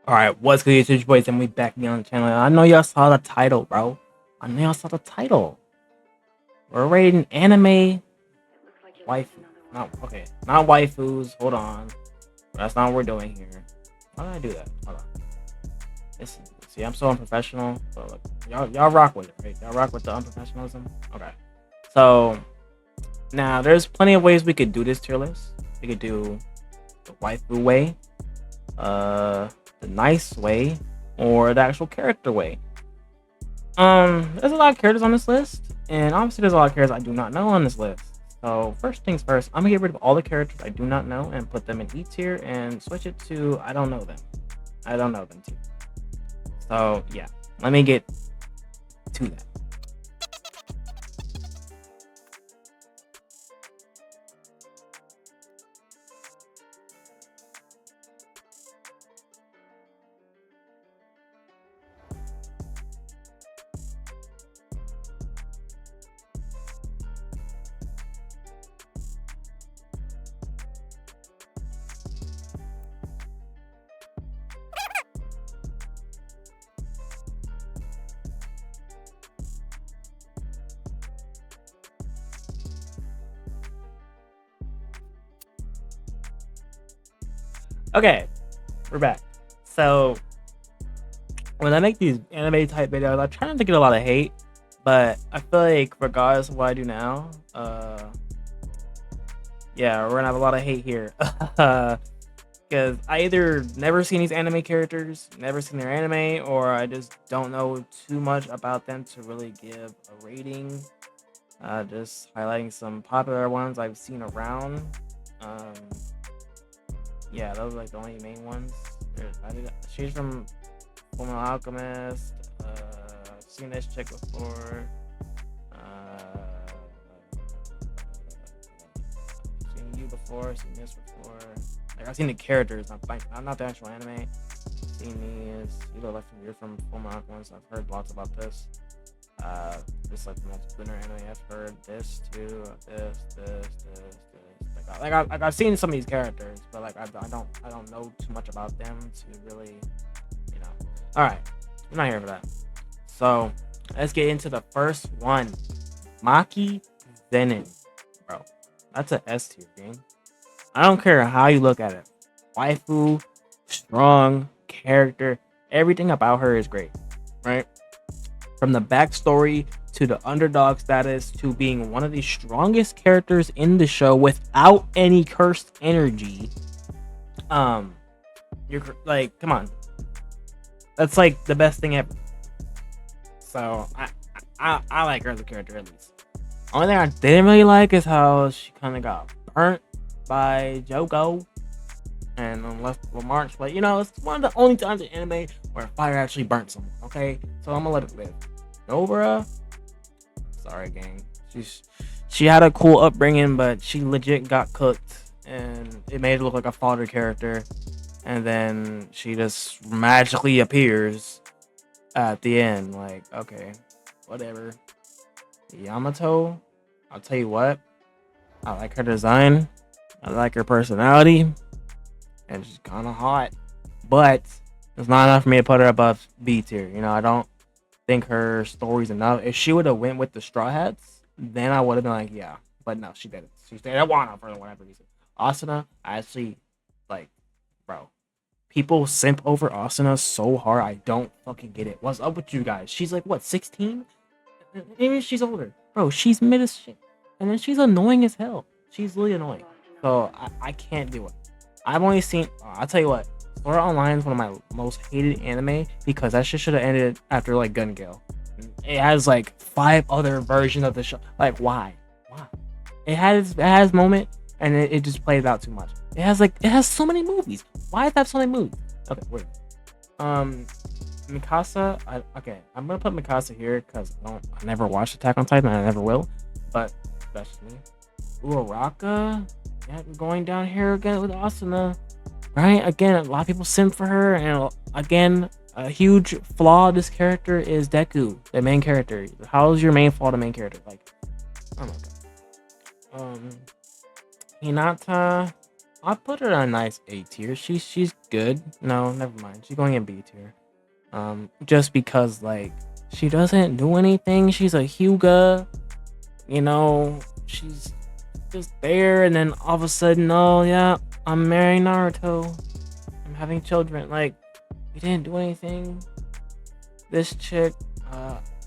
Alright, what's good, YouTube boys? And we back again on the channel. I know y'all saw the title, bro. I know y'all saw the title. We're rating anime waifu. Not waifus. Hold on. That's not what we're doing here. Why did I do that? Hold on. Listen, see, I'm so unprofessional. But look, y'all rock with it, right? Y'all rock with the unprofessionalism? Okay. So, now there's plenty of ways we could do this tier list. We could do the waifu way. The nice way, or the actual character way. There's a lot of characters on this list, and obviously there's a lot of characters I do not know on this list. So first things first, I'm gonna get rid of all the characters I do not know and put them in E tier and switch it to I don't know them. I don't know them too. So yeah, let me get to that. Okay, we're back. So when I make these anime type videos, I try not to get a lot of hate, but I feel like regardless of what I do now, yeah, we're gonna have a lot of hate here. Because I either never seen these anime characters, never seen their anime, or I just don't know too much about them to really give a rating. Just highlighting some popular ones I've seen around. Yeah, those are like the only main ones. She's from Fullmetal Alchemist. I've seen this chick before. Seen you before. Seen this before. Like I've seen the characters. I'm not the actual anime. Seen these. You're from Fullmetal Alchemist. I've heard lots about this. Just like the most splinter anime, I've heard this too. This. Like I've seen some of these characters, but like I don't know too much about them to really, you know. All right, I'm not here for that. So let's get into the first one, Maki Zenin, bro. That's an S tier game. I don't care how you look at it. Waifu, strong character, everything about her is great, right? From the backstory to the underdog status to being one of the strongest characters in the show without any cursed energy. You're like, come on, that's like the best thing ever. So I like her as a character at least. Only thing I didn't really like is how she kind of got burnt by Jogo and left Lamarche, but you know, it's one of the only times in anime where fire actually burnt someone. Okay, so I'm gonna let it live. Nobara, sorry gang, she had a cool upbringing, but she legit got cooked and it made her look like a fodder character, and then she just magically appears at the end. Like, okay, whatever. Yamato, I'll tell you what, I like her design, I like her personality, and she's kind of hot, but it's not enough for me to put her above B tier. You know, I don't think her story's enough. If she would have went with the Straw Hats, then I would have been like, yeah. But no, she didn't. She stayed at Wano for whatever reason. Asuna, I actually, like, bro, people simp over Asuna so hard, I don't fucking get it. What's up with you guys? She's like, what, 16? Maybe she's older. Bro, she's mid as shit. And then she's annoying as hell. She's really annoying. So, I can't do it. I've only seen, I'll tell you what, Sword Art Online is one of my most hated anime because that shit should have ended after like Gun Gale. It has like 5 other versions of the show. Like, why? It has moment, and it just plays out too much. It has so many movies. Why does it have so many movies? Okay, wait. Mikasa. I'm gonna put Mikasa here because I never watched Attack on Titan, and I never will. But that's me. Uraraka. Yeah, we're going down here again with Asuna. Right? Again, a lot of people simp for her, and again, a huge flaw of this character is Deku, the main character. How is your main flaw the main character? Like, Oh my god. Hinata, I'll put her on a nice A tier. She's good. No, never mind. She's going in B tier. Just because like she doesn't do anything. She's a Hyuga. You know, she's just there, and then all of a sudden, oh yeah, I'm marrying Naruto. I'm having children. Like, you didn't do anything. This chick,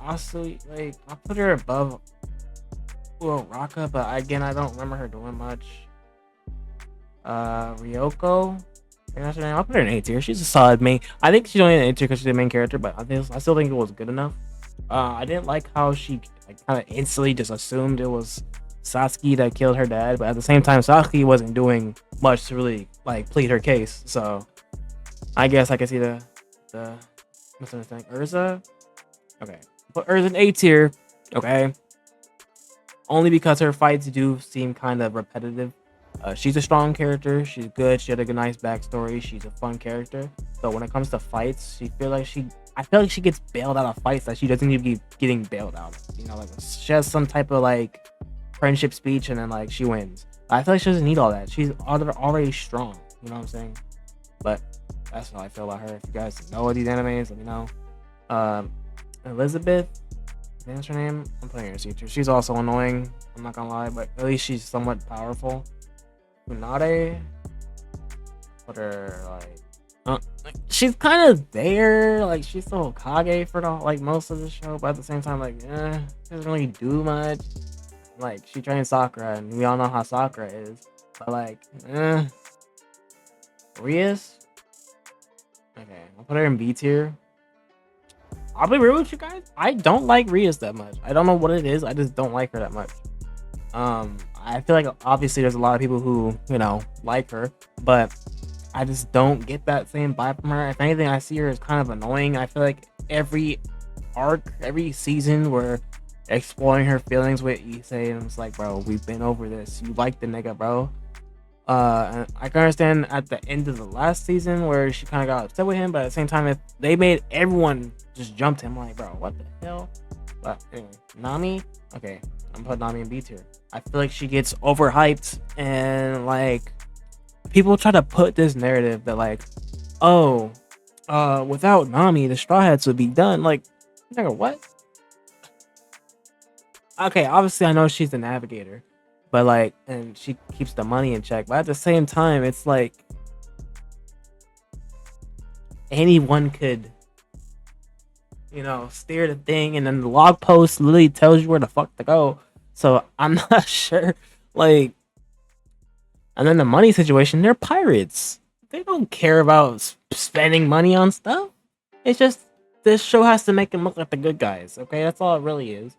also like I put her above Raka, but again I don't remember her doing much. Ryoko, I think that's her name. I'll put her in A tier. She's a solid main. I think she's only in A tier because she's the main character, but I still think it was good enough. I didn't like how she like kind of instantly just assumed it was Satsuki that killed her dad, but at the same time, Satsuki wasn't doing much to really like plead her case. So I guess I can see the what's her thing, Urza. Okay, put Urza in A tier. Okay, only because her fights do seem kind of repetitive. She's a strong character. She's good. She had a good, nice backstory. She's a fun character. So when it comes to fights, I feel like she gets bailed out of fights that she doesn't need to be getting bailed out of. You know, like she has some type of like friendship speech and then like she wins. I feel like she doesn't need all that. She's already strong. You know what I'm saying? But that's how I feel about her. If you guys know these animes, let me know. Elizabeth, that's her name. I'm putting her in C tier. She's also annoying. I'm not gonna lie, but at least she's somewhat powerful. Funade, put her like she's kind of there, like she's the Hokage for the like most of the show, but at the same time, like she doesn't really do much. Like she trains Sakura, and we all know how Sakura is, but like Rias, okay, I'll put her in B tier. I'll be real with you guys, I don't like Rias that much. I don't know what it is, I just don't like her that much. I feel like obviously there's a lot of people who, you know, like her, but I just don't get that same vibe from her. If anything, I see her as kind of annoying. I feel like every arc, every season, we're exploring her feelings with Issei, and it's like, bro, we've been over this. You like the nigga, bro. And I can understand at the end of the last season where she kind of got upset with him, but at the same time, if they made everyone just jump him, like, bro, what the hell? But anyway, Nami, okay, I'm putting Nami in B tier. I feel like she gets overhyped, and like people try to put this narrative that like, oh, without Nami, the Straw Hats would be done. Like, nigga, what? Okay, obviously I know she's the navigator, but like, and she keeps the money in check. But at the same time, it's like anyone could, you know, steer the thing, and then the log post literally tells you where the fuck to go. So I'm not sure, like, and then the money situation, they're pirates. They don't care about spending money on stuff. It's just this show has to make them look like the good guys. Okay, that's all it really is.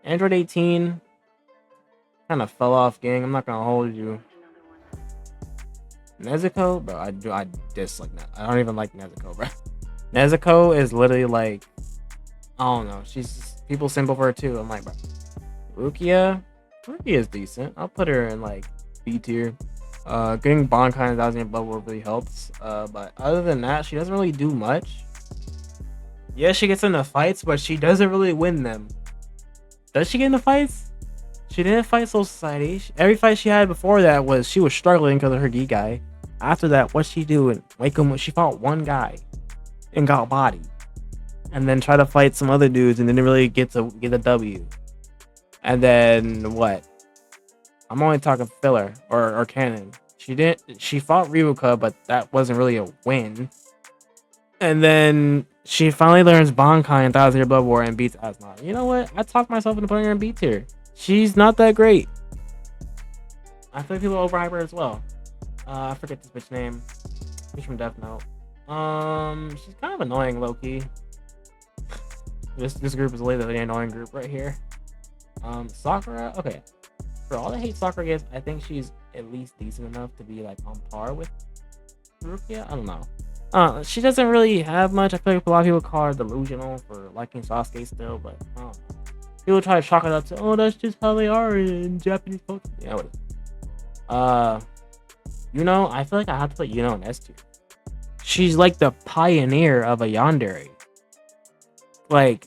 Android 18 kind of fell off, gang. I'm not gonna hold you. Nezuko, bro, I dislike that. I don't even like Nezuko, bro. Nezuko is literally like, I don't know. She's people simple for her too. I'm like, bro. Rukia is decent. I'll put her in like B tier. Getting Bankai and 1000 Blood War really helps. But other than that, she doesn't really do much. Yeah, she gets into fights, but she doesn't really win them. Does she get into fights? She didn't fight Soul Society. Every fight she had before that was she was struggling because of her Gi guy. After that, what'd she do? And she fought one guy and got bodied, and then tried to fight some other dudes and didn't really get a W. And then what? I'm only talking filler or canon. She fought Ryuka, but that wasn't really a win. And then she finally learns Bankai in 1000 Year Blood War and beats Asuna. You know what? I talked myself into putting her in B tier. She's not that great. I feel like people overhype her as well. I forget this bitch name. She's from Death Note. She's kind of annoying, low key. This group is literally the annoying group right here. Sakura, okay. For all the hate Sakura gets, I think she's at least decent enough to be like on par with Rukia. I don't know. She doesn't really have much. I feel like a lot of people call her delusional for liking Sasuke still, but I don't know. People try to chalk it up to, oh, that's just how they are in Japanese culture. Yeah, whatever. You know, I feel like I have to put Yuno in S tier. She's like the pioneer of a yandere. Like,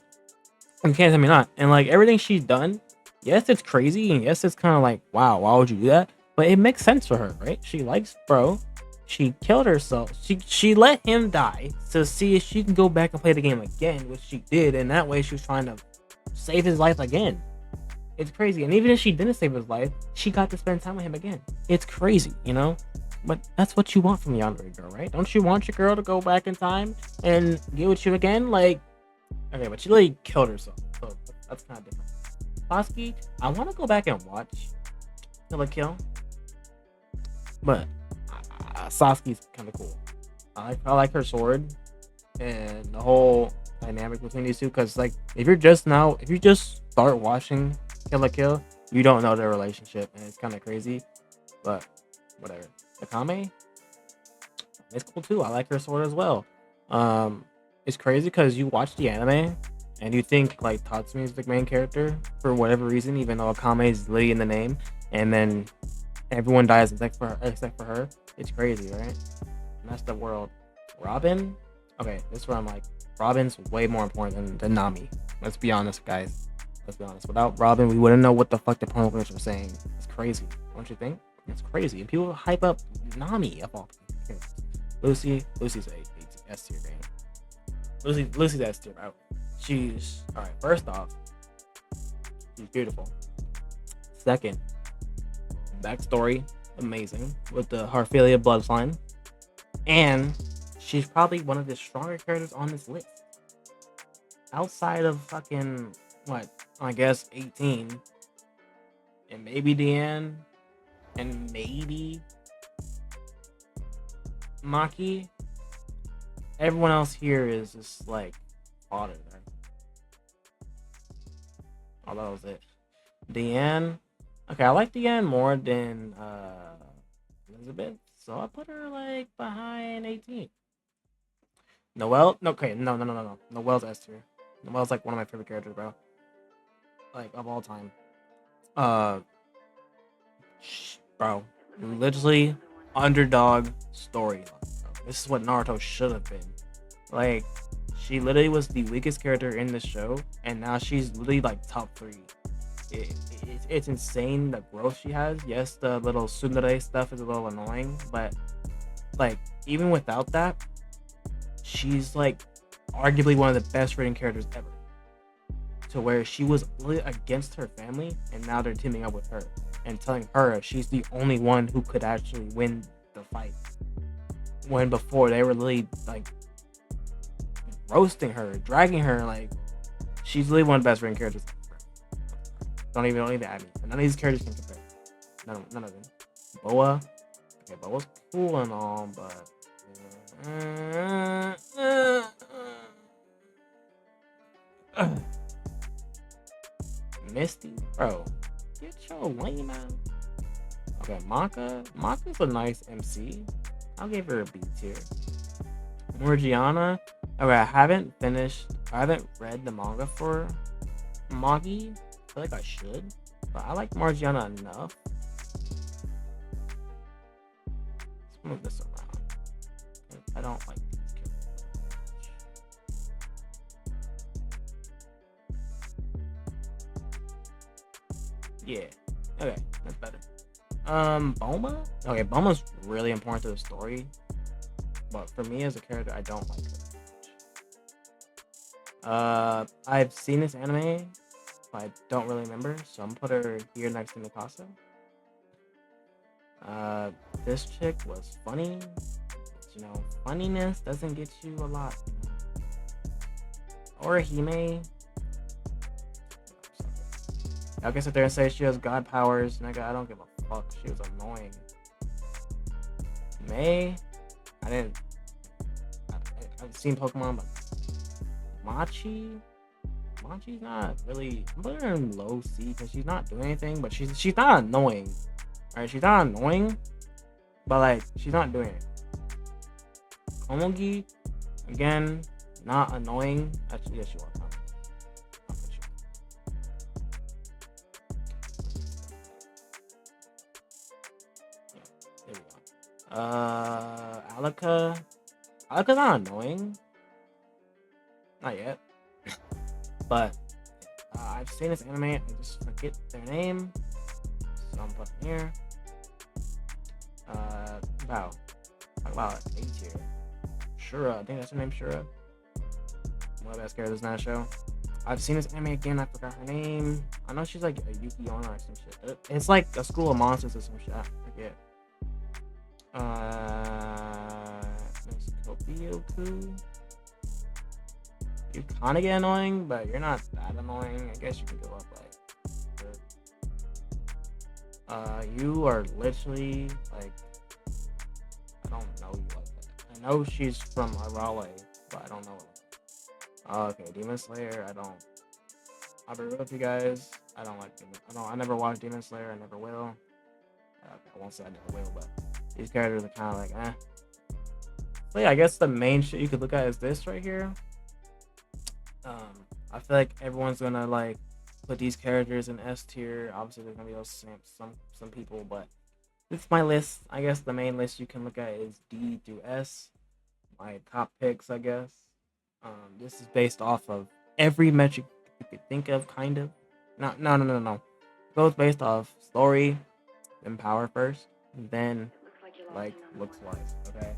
you can't tell me not. And like everything she's done, Yes, it's crazy, and yes, it's kind of like, wow, why would you do that? But it makes sense for her, right? She likes bro. She killed herself. She let him die to see if she can go back and play the game again, which she did, and that way she was trying to save his life again. It's crazy. And even if she didn't save his life, she got to spend time with him again. It's crazy, you know? But that's what you want from your yandere girl, right? Don't you want your girl to go back in time and get with you again? Like, okay, but she literally killed herself. So that's kind of different. Sasuke, I want to go back and watch Kill a Kill, but Sasuke's kind of cool. I like her sword and the whole dynamic between these two. Because like, if you just start watching Kill la Kill, you don't know their relationship, and it's kind of crazy. But whatever. Akame, it's cool too. I like her sword as well. It's crazy because you watch the anime and you think like Tatsumi is the main character for whatever reason, even though Akame is literally in the name, and then everyone dies except for her. It's crazy, right? And that's the world. Robin, okay, this is where I'm like, Robin's way more important than Nami. Let's be honest, guys. Let's be honest. Without Robin, we wouldn't know what the fuck the promoters were saying. It's crazy, don't you think? It's crazy. And people hype up Nami of all people. Lucy's a S tier game. Lucy's S tier, bro. She's alright. First off, she's beautiful. Second, backstory amazing with the Harphilia bloodline, and she's probably one of the stronger characters on this list. Outside of fucking what I guess 18, and maybe Deanne, and maybe Maki. Everyone else here is just like fodder. Right? Oh, that was it. Deanne. Okay, I like Deanne more than Elizabeth, so I put her like behind 18. Noelle? Okay, no. Noelle's S tier. Noelle's like one of my favorite characters, bro. Like of all time. Uh, bro, literally underdog storyline. This is what Naruto should have been. Like, she literally was the weakest character in the show, and now she's literally like top 3. It's insane the growth she has. Yes, the little tsundere stuff is a little annoying, but like even without that, she's like arguably one of the best written characters ever. To where she was literally against her family, and now they're teaming up with her and telling her she's the only one who could actually win the fight. When before they were literally like roasting her, dragging her, like she's literally one of the best written characters. Don't even add me. None of these characters can compare. None of them. Boa. Okay, Boa's cool and all, but Misty, bro, get your lame out. Okay, Maka's a nice MC. I'll give her a B tier. Morgiana. Okay, I haven't read the manga for Magi. I feel like I should, but I like Morgiana enough. Let's move this around. I don't like these characters. Yeah. Okay, that's better. Boma? Okay, Boma's really important to the story. But for me as a character, I don't like her. I've seen this anime, but I don't really remember, so I'm gonna put her here next to Mikasa. This chick was funny. You know, funniness doesn't get you a lot. Or Hime. I guess if they're gonna say she has god powers, nigga, I don't give a fuck. She was annoying. May, I've seen Pokemon, but Machi's not really. I'm putting her in low C because she's not doing anything, but she's not annoying. Alright, she's not annoying, but like she's not doing it. Komugi, again, not annoying. Actually, yes, you are. Alaka's not annoying. Not yet. But I've seen this anime. I just forget their name. So I'm putting here. Wow. Talk about A tier. Shura. I think that's her name, Shura. One of the best characters in that show. I've seen this anime again. I forgot her name. I know she's like a Yuki Onna or some shit. It's like a school of monsters or some shit. I forget. Kobioku. You kind of get annoying, but you're not that annoying. I guess you can go up like. You are literally like. I don't know you like that. I know she's from Arale, but I don't know. Okay, Demon Slayer. I'll be real with you guys. I don't like Demon. I never watched Demon Slayer. I never will. I won't say I never will, but these characters are kind of like, eh. So yeah, I guess the main shit you could look at is this right here. I feel like everyone's gonna like put these characters in S tier. Obviously, there's gonna be those some people, but this is my list. I guess the main list you can look at is D through S. My top picks, I guess. This is based off of every metric you could think of, kind of. No. It goes based off story, then power first, and then like looks wise. Okay.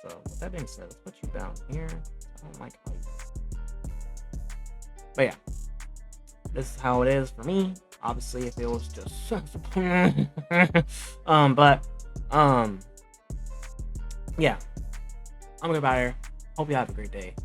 So with that being said, let's put you down here. I don't like how you. But yeah, this is how it is for me. Obviously, if it was just yeah, I'm gonna get out of here. Hope you have a great day.